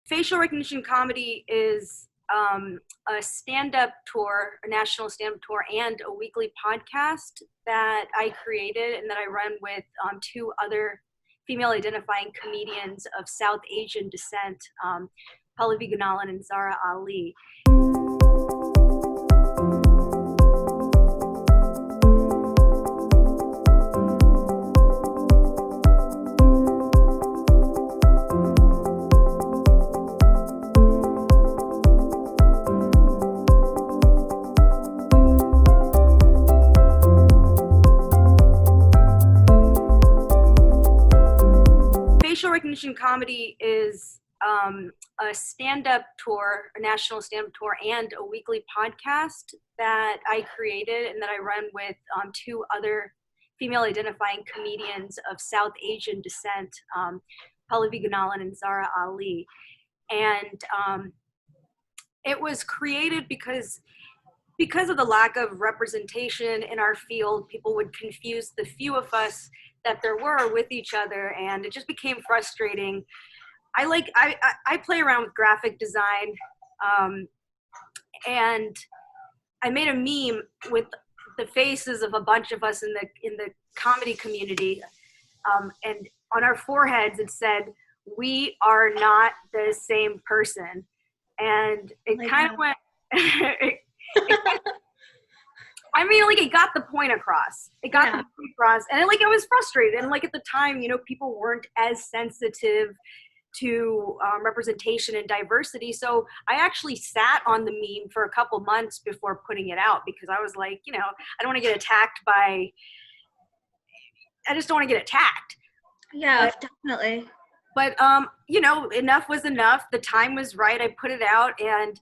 Facial recognition comedy is a stand-up tour, a national stand-up tour, and a weekly podcast that I created and that I run with two other female-identifying comedians of South Asian descent, Manan and Zara Ali. Facial recognition comedy is a stand-up tour, a national stand-up tour, and a weekly podcast that I created and that I run with two other female-identifying comedians of South Asian descent, Manan and Zara Ali. And it was created because of the lack of representation in our field. People would confuse the few of us that there were with each other, and it just became frustrating. I play around with graphic design, and I made a meme with the faces of a bunch of us in the comedy community, and on our foreheads it said, "We are not the same person," and it kind of went. I mean, like, it got the point across. It got the point across, and like, I was frustrated. And like, at the time, people weren't as sensitive to representation and diversity. So I actually sat on the meme for a couple months before putting it out, because I was like, I don't want to get attacked I just don't want to get attacked. Yeah, definitely. But enough was enough. The time was right. I put it out, and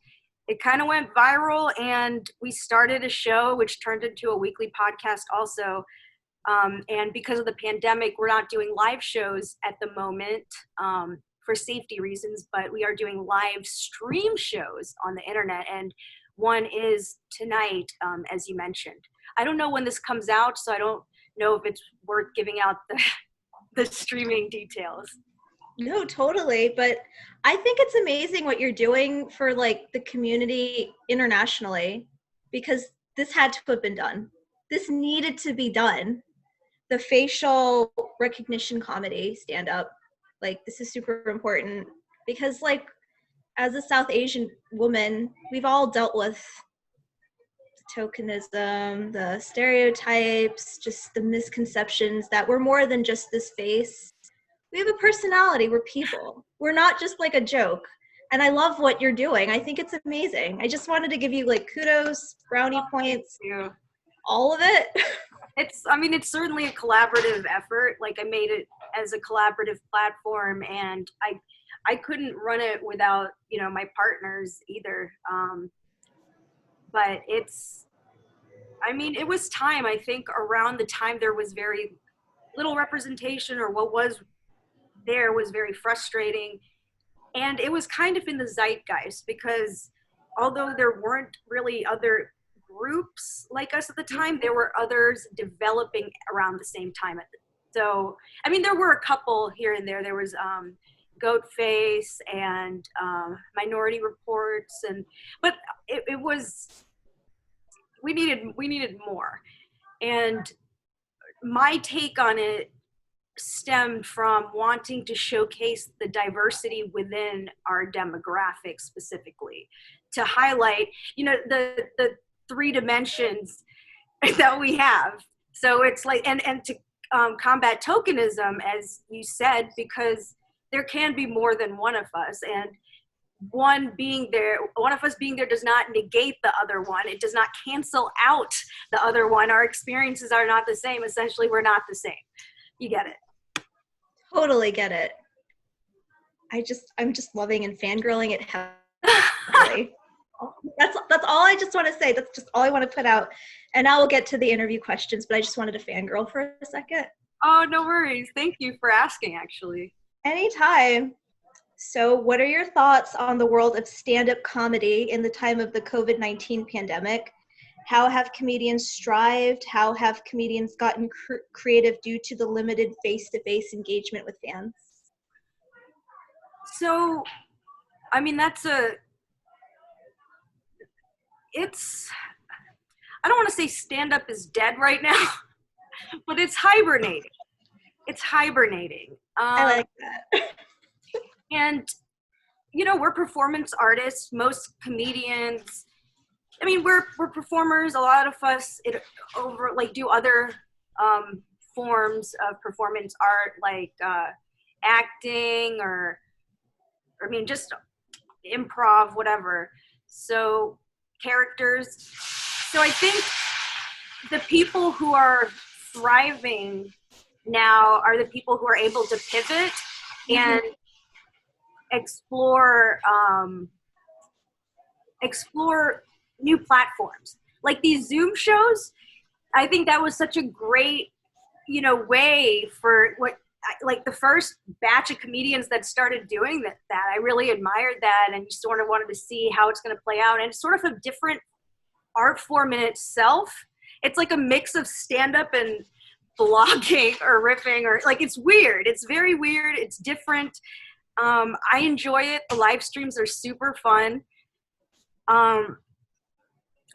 it kind of went viral, and we started a show which turned into a weekly podcast also. And because of the pandemic, we're not doing live shows at the moment for safety reasons, but we are doing live stream shows on the internet. And one is tonight, as you mentioned. I don't know when this comes out, so I don't know if it's worth giving out the streaming details. No, totally. But I think it's amazing what you're doing for like the community internationally, because this had to have been done. This needed to be done. The facial recognition comedy stand up, like, this is super important, because like, as a South Asian woman, we've all dealt with tokenism, the stereotypes, just the misconceptions that we're more than just this face. We have a personality. We're people. We're not just like a joke. And I love what you're doing. I think it's amazing. I just wanted to give you like kudos, brownie points, all of it. It's certainly a collaborative effort. Like, I made it as a collaborative platform, and I couldn't run it without, my partners either. But it was time. I think around the time there was very little representation, or what was there was very frustrating, and it was kind of in the zeitgeist, because although there weren't really other groups like us at the time, there were others developing around the same time. So there were a couple here and there. There was Goatface and Minority Reports, but it was, we needed more. And my take on it stemmed from wanting to showcase the diversity within our demographic, specifically to highlight, the three dimensions that we have. So it's like, and to combat tokenism, as you said, because there can be more than one of us, and one of us being there does not negate the other one. It does not cancel out the other one. Our experiences are not the same. Essentially, we're not the same. You get it? Totally get it. I'm just loving and fangirling it heavily. That's all I just want to say. That's just all I want to put out. And now we'll get to the interview questions, but I just wanted to fangirl for a second. Oh, no worries. Thank you for asking, actually. Anytime. So what are your thoughts on the world of stand-up comedy in the time of the COVID-19 pandemic? How have comedians strived? How have comedians gotten creative due to the limited face-to-face engagement with fans? So I mean, it's, I don't want to say stand up is dead right now, but it's hibernating. It's hibernating. I like that. And, you know, we're performance artists, most comedians. I mean, we're performers. A lot of us over like do other forms of performance art, like acting or I mean, just improv, whatever. So characters. So I think the people who are thriving now are the people who are able to pivot and explore explore new platforms like these Zoom shows. I think that was such a great, you know, way for what, like the first batch of comedians that started doing that I really admired that and sort of wanted to see how it's going to play out. And it's sort of a different art form in itself. It's like a mix of stand up and blogging or riffing, or like, it's weird. It's very weird. It's different. I enjoy it. The live streams are super fun. Um,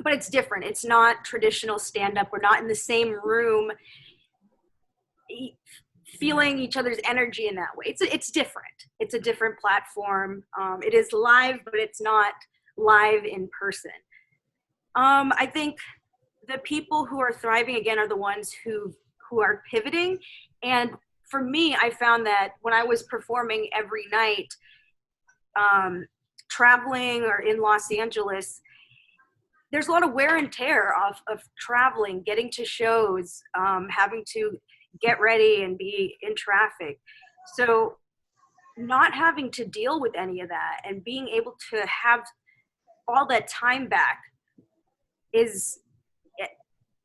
but it's different. It's not traditional stand up. We're not in the same room feeling each other's energy in that way. It's different. It's a different platform. It is live, but it's not live in person. I think the people who are thriving again are the ones who are pivoting. And for me, I found that when I was performing every night, traveling or in Los Angeles, there's a lot of wear and tear of traveling, getting to shows, having to get ready and be in traffic. So not having to deal with any of that and being able to have all that time back is,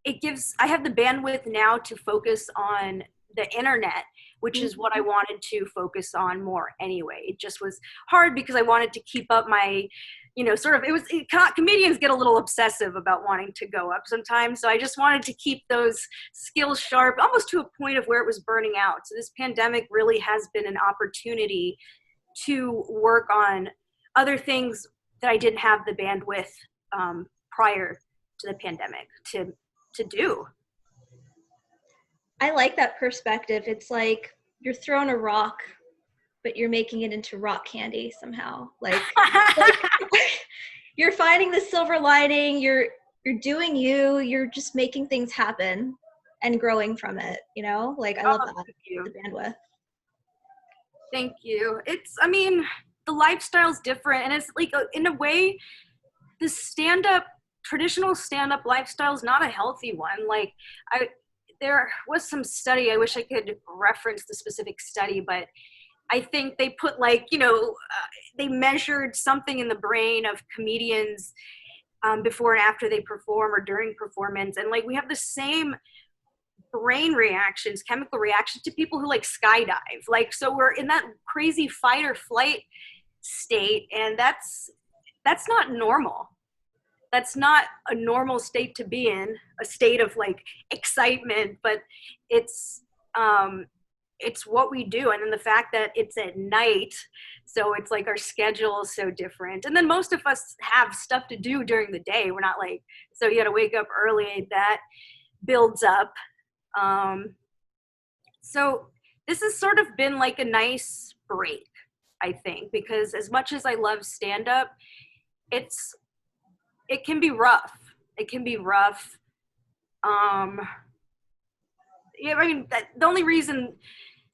it gives, I have the bandwidth now to focus on the internet, which is what I wanted to focus on more anyway. It just was hard because I wanted to keep up my, you know, sort of, comedians get a little obsessive about wanting to go up sometimes. So I just wanted to keep those skills sharp, almost to a point of where it was burning out. So this pandemic really has been an opportunity to work on other things that I didn't have the bandwidth prior to the pandemic to do. I like that perspective. It's like you're throwing a rock, but you're making it into rock candy somehow. Like you're finding the silver lining. You're doing you. You're just making things happen and growing from it. You know, like I love that. Thank you. The bandwidth. Thank you. It's, I mean, the lifestyle's different, and it's like in a way, the traditional stand-up lifestyle is not a healthy one. Like there was some study, I wish I could reference the specific study, but I think they put like, you know, they measured something in the brain of comedians before and after they perform or during performance. And like, we have the same brain reactions, chemical reactions to people who like skydive. Like, so we're in that crazy fight or flight state. And that's not normal. That's not a normal state to be in, a state of like excitement, but it's what we do. And then the fact that it's at night, so it's like our schedule is so different. And then most of us have stuff to do during the day. We're not like, so you got to wake up early. That builds up. So this has sort of been like a nice break, I think, because as much as I love stand-up, it can be rough. It can be rough. Yeah, I mean, the only reason,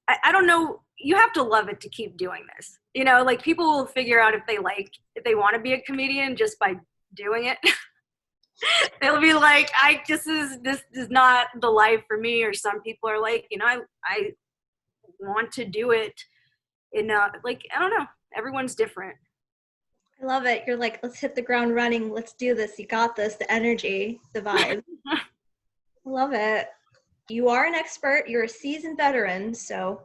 I don't know, you have to love it to keep doing this. You know, like people will figure out if they want to be a comedian just by doing it. They'll be like, this is not the life for me. Or some people are like, you know, I want to do it in like, I don't know. Everyone's different. I love it. You're like, let's hit the ground running. Let's do this. You got this. The energy, the vibe. I love it. You are an expert. You're a seasoned veteran. So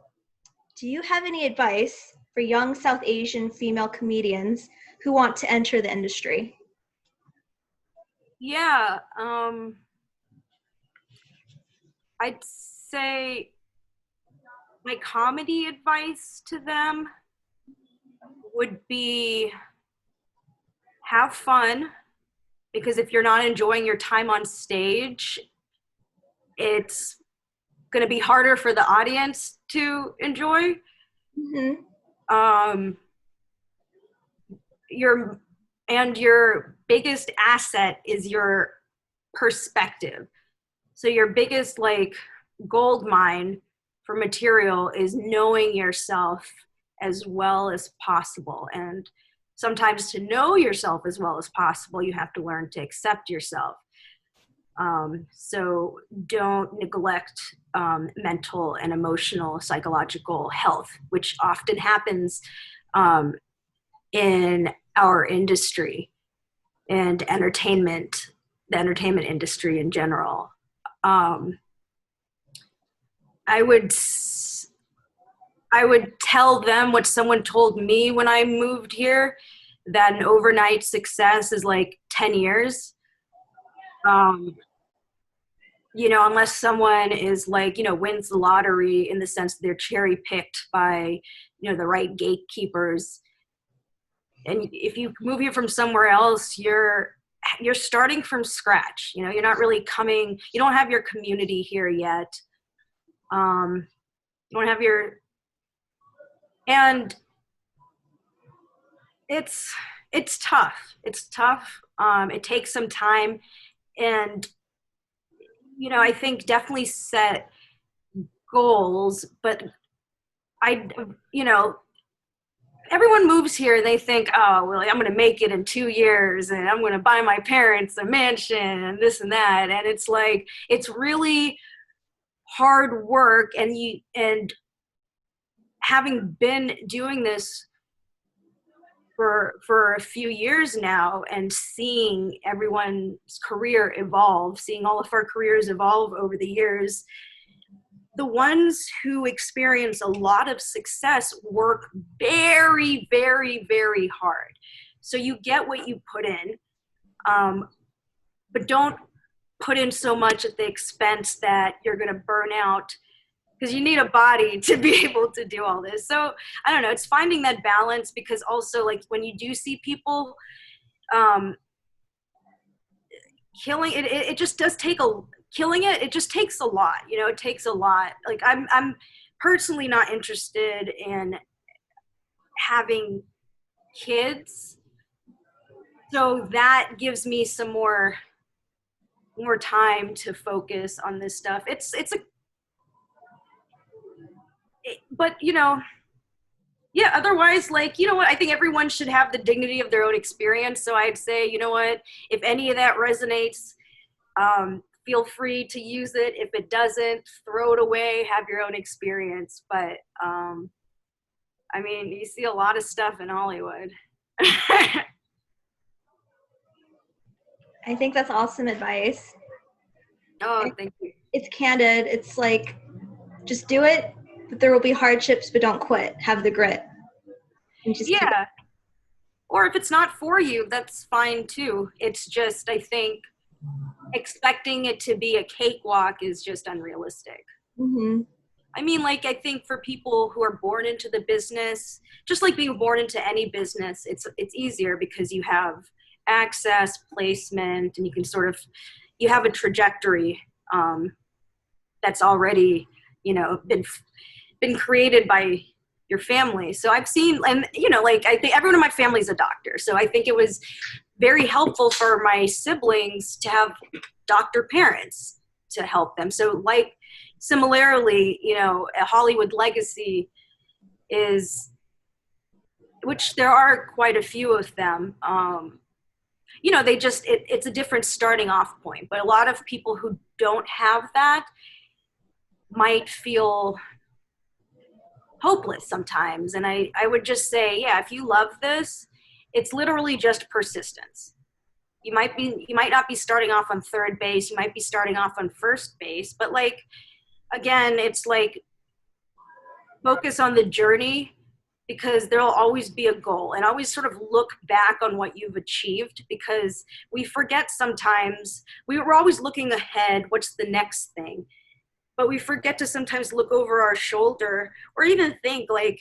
do you have any advice for young South Asian female comedians who want to enter the industry? Yeah. I'd say my comedy advice to them would be have fun, because if you're not enjoying your time on stage, it's going to be harder for the audience to enjoy. Mm-hmm. Um, your your biggest asset is your perspective. So your biggest like gold mine for material is knowing yourself as well as possible. And sometimes to know yourself as well as possible, you have to learn to accept yourself. So don't neglect mental and emotional, psychological health, which often happens in our industry and entertainment, the entertainment industry in general. Um, I would tell them what someone told me when I moved here, that an overnight success is like 10 years. Um, unless someone is like, wins the lottery in the sense that they're cherry picked by, the right gatekeepers. And if you move here from somewhere else, you're starting from scratch. You're not really coming, you don't have your community here yet. You don't have your, and it's tough. It's tough. It takes some time, and I think definitely set goals. But everyone moves here and they think, oh, well, I'm going to make it in 2 years and I'm going to buy my parents a mansion and this and that. And it's like, it's really hard work. And having been doing this for a few years now and seeing everyone's career evolve, seeing all of our careers evolve over the years, the ones who experience a lot of success work very, very, very hard. So you get what you put in, but don't put in so much at the expense that you're going to burn out, because you need a body to be able to do all this. So I don't know, it's finding that balance, because also like when you do see people killing it, it just does take it just takes a lot. It takes a lot. Like I'm personally not interested in having kids, so that gives me some more time to focus on this stuff. But yeah, otherwise, like, what, I think everyone should have the dignity of their own experience. So I'd say, what, if any of that resonates, feel free to use it. If it doesn't, throw it away, have your own experience. But I mean, you see a lot of stuff in Hollywood. I think that's awesome advice. Oh, thank you. It's candid. It's like, just do it, but there will be hardships, but don't quit. Have the grit. And just Yeah. Or if it's not for you, that's fine too. It's just, I think, expecting it to be a cakewalk is just unrealistic. Mm-hmm. I mean, like, I think for people who are born into the business, just like being born into any business, it's easier because you have access, placement, and you can sort of, you have a trajectory that's already, been created by your family. So I've seen, and like, I think everyone in my family is a doctor. So I think it was very helpful for my siblings to have doctor parents to help them. So like, similarly, a Hollywood legacy is, which there are quite a few of them, they just, it's a different starting off point. But a lot of people who don't have that might feel hopeless sometimes. And I would just say, yeah, if you love this, it's literally just persistence. You might not be starting off on third base. You might be starting off on first base, but like, again, it's like, focus on the journey, because there'll always be a goal, and always sort of look back on what you've achieved, because we forget sometimes. We're always looking ahead, what's the next thing, but we forget to sometimes look over our shoulder, or even think like,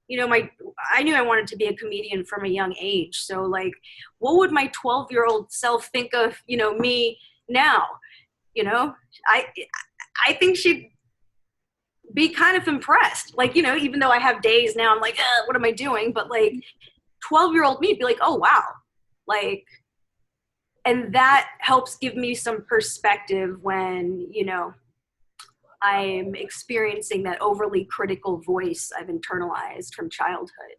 you know, I knew I wanted to be a comedian from a young age. So like, what would my 12-year-old self think of, you know, me now? You know, I I think she'd be kind of impressed. Like, you know, even though I have days now, I'm like, what am I doing? But like 12-year-old me be like, oh wow. Like, and that helps give me some perspective when, you know, I'm experiencing that overly critical voice I've internalized from childhood.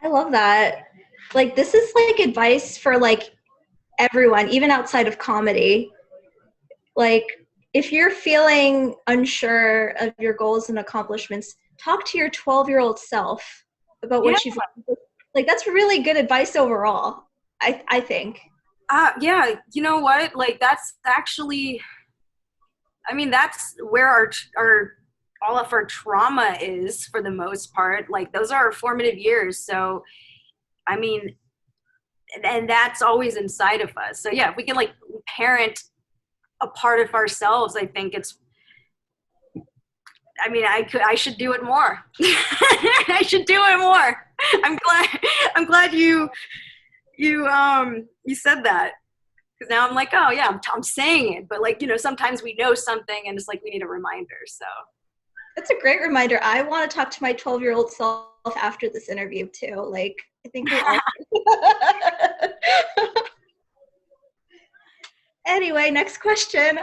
I love that. Like, this is like advice for like everyone, even outside of comedy. Like, if you're feeling unsure of your goals and accomplishments, talk to your 12-year-old self about Yeah. what you've like. That's really good advice overall, I think. Yeah, you know what? Like that's actually, I mean, that's where our all of our trauma is for the most part. Like those are our formative years. So, I mean, and that's always inside of us. So yeah, if we can like parent a part of ourselves, I think it's, I mean, I should do it more. I should do it more. I'm glad you said that. Because now I'm like, oh yeah, I'm saying it, but like, you know, sometimes we know something and it's like we need a reminder. So That's a great reminder. I want to talk to my 12-year-old self after this interview too. Like, I think we all. Anyway, next question.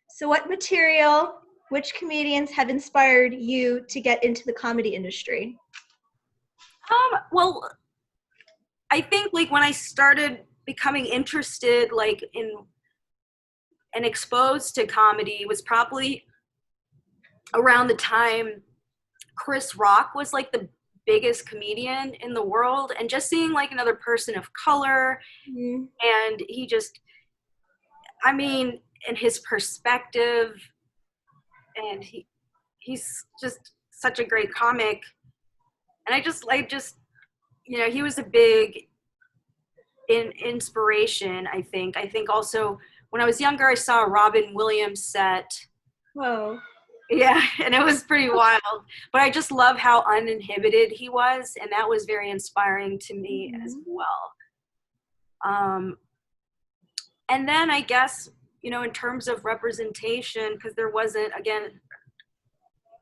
So what material, which comedians have inspired you to get into the comedy industry? well, I think like when I started becoming interested like in and exposed to comedy was probably around the time Chris Rock was like the biggest comedian in the world, and just seeing like another person of color, Mm-hmm. and he just, I mean, and his perspective, and he's just such a great comic, and I just you know, he was a big inspiration. I think also when I was younger I saw a Robin Williams set. Whoa. Yeah, and it was pretty wild. But I just love how uninhibited he was, and that was very inspiring to me as Mm-hmm. well. Um, and then I guess, you know, in terms of representation, because there wasn't, again,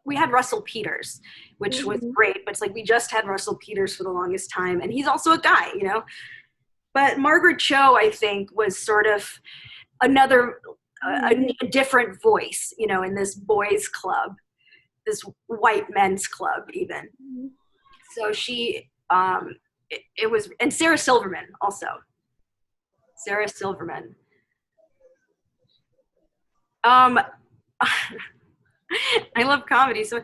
we had Russell Peters, which was Mm-hmm. great, but it's like we just had Russell Peters for the longest time, and he's also a guy, you know. But Margaret Cho, I think, was sort of another, a different voice, you know, in this boys' club, this white men's club, even. Mm-hmm. So she, it was, and Sarah Silverman also. Sarah Silverman. Um, I love comedy. So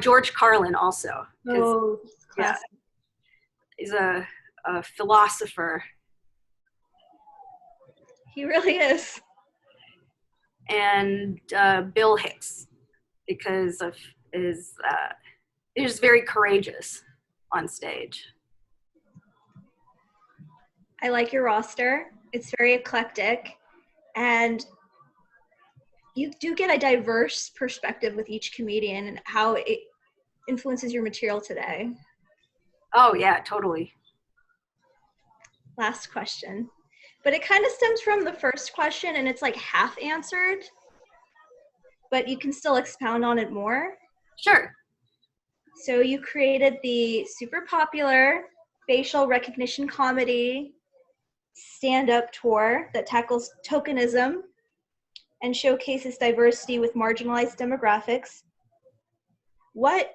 George Carlin also, because Oh, yeah, classic. he's a philosopher. He really is. And Bill Hicks, because of his, he's very courageous on stage. I like your roster. It's very eclectic, and you do get a diverse perspective with each comedian and how it influences your material today. Oh yeah, totally. Last question. But it kind of stems from the first question and it's like half answered, but you can still expound on it more. Sure. So you created the super popular facial recognition comedy stand-up tour that tackles tokenism and showcases diversity with marginalized demographics. What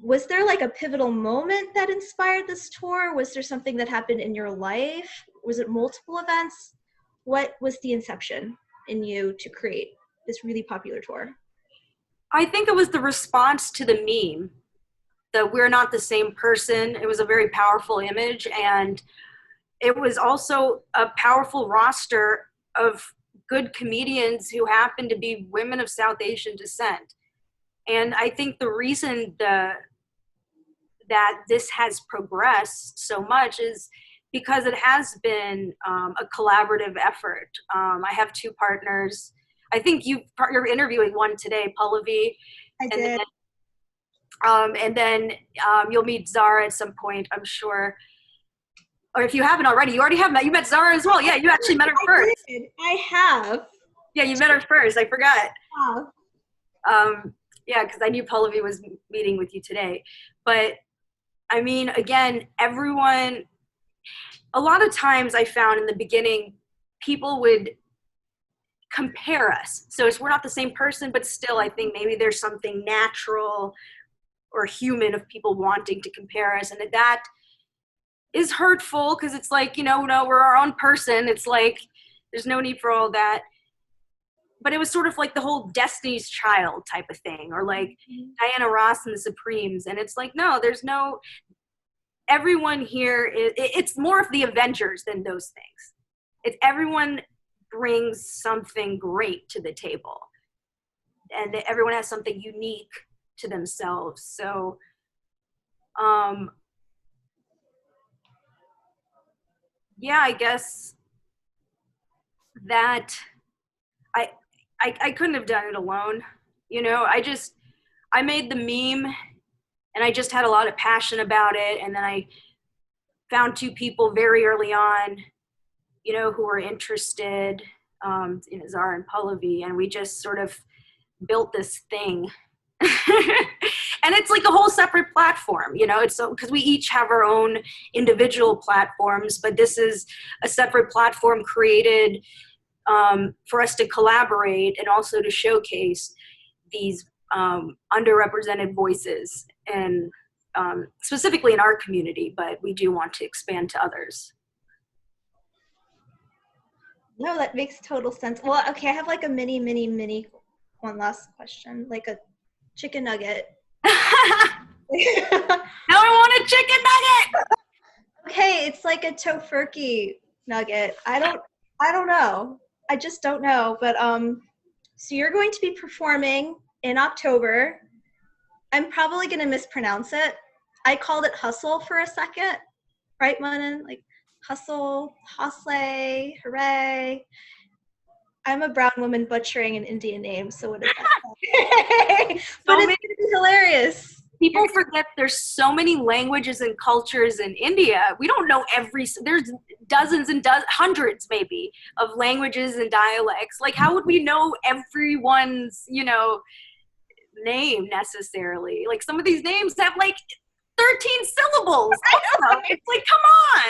was there like a pivotal moment that inspired this tour? Was there something that happened in your life? Was it multiple events? What was the inception in you to create this really popular tour? I think it was the response to the meme, the "we're not the same person." It was a very powerful image, and it was also a powerful roster of good comedians who happen to be women of South Asian descent. And I think the reason that this has progressed so much is because it has been a collaborative effort. I have two partners. I think you're interviewing one today, Pallavi, I and then did. And then you'll meet Zara at some point, I'm sure. Or if you haven't already, you already have met. You met Zara as well. Yeah, you actually met her first. I have. Yeah, you met her first. I forgot. Wow. Yeah, because I knew Pallavi was meeting with you today. But I mean, again, everyone, a lot of times I found in the beginning, people would compare us. So we're not the same person, but still, I think maybe there's something natural or human of people wanting to compare us. And that is hurtful because it's like, no, we're our own person. It's like, there's no need for all that. But it was sort of like the whole Destiny's Child type of thing, or like Diana Ross and the Supremes. And it's like, no, there's no, everyone here, it's more of the Avengers than those things. It's everyone brings something great to the table. And everyone has something unique to themselves. So, yeah, I guess that I couldn't have done it alone. I made the meme and I just had a lot of passion about it. And then I found two people very early on, who were interested, Zara and Pallavi, and we just sort of built this thing. And it's like a whole separate platform, it's so because we each have our own individual platforms, but this is a separate platform created for us to collaborate and also to showcase these underrepresented voices, and specifically in our community, but we do want to expand to others. No, that makes total sense. Well, okay, I have like a mini one last question, like a chicken nugget. Now I want a chicken nugget. Okay, it's like a tofurkey nugget. I don't know. I just don't know. But so you're going to be performing in October. I'm probably gonna mispronounce it. I called it HASLE for a second, right, Manan? Like hustle, HASLE, hooray. I'm a brown woman butchering an Indian name, so what is that? But it's gonna be hilarious. People forget there's so many languages and cultures in India. We don't know there's dozens and hundreds maybe of languages and dialects. Like, how would we know everyone's, name necessarily? Like, some of these names have like 13 syllables. I don't know. It's like, come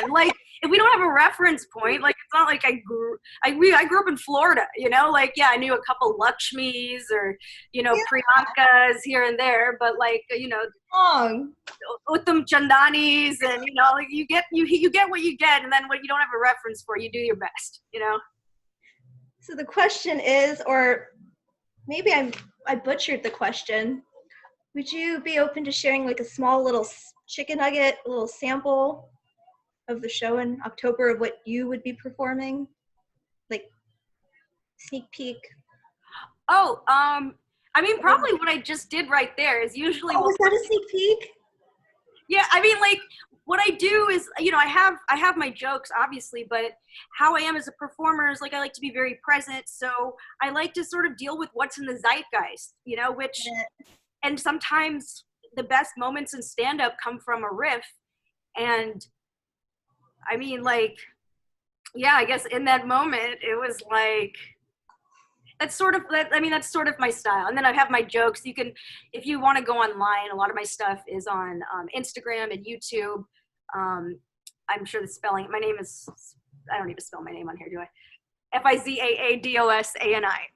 on. Like, if we don't have a reference point, like, it's not like I grew up in Florida, like, yeah, I knew a couple Lakshmis or, Priyankas here and there, but like, Uttam Chandanis, and, like, you get what you get. And then when you don't have a reference for, you do your best, So the question is, or maybe I butchered the question. Would you be open to sharing like a small little chicken nugget, a little sample of the show in October of what you would be performing? Like sneak peek? Oh, I mean, probably what I just did right there is usually. Oh, was that a sneak peek? Yeah, I mean, like, what I do is, I have my jokes, obviously, but how I am as a performer is, like, I like to be very present. So I like to sort of deal with what's in the zeitgeist, which, and sometimes the best moments in stand-up come from a riff. And I mean, like, yeah, I guess in that moment, it was like, that's sort of my style. And then I have my jokes. You can, if you want to go online, a lot of my stuff is on Instagram and YouTube. I'm sure the spelling, my name is, I don't need to spell my name on here, do I? Fizaadosani.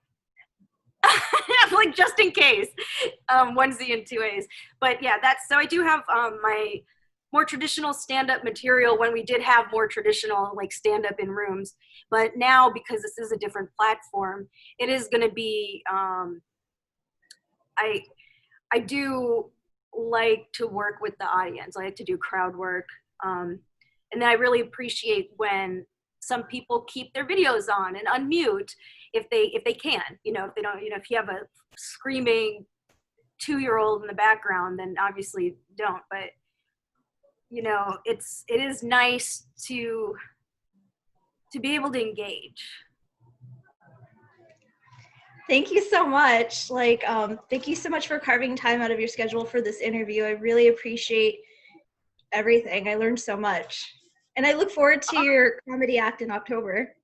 Like, just in case, one Z and two A's. But yeah, so I do have my more traditional stand-up material when we did have more traditional, like, stand-up in rooms. But now, because this is a different platform, it is going to be, I do like to work with the audience. I like to do crowd work. And then I really appreciate when some people keep their videos on and unmute if they can, if they don't, if you have a screaming 2-year-old in the background, then obviously don't. But, it is nice to be able to engage. Thank you so much. Like, thank you so much for carving time out of your schedule for this interview. I really appreciate everything. I learned so much. And I look forward to your comedy act in October.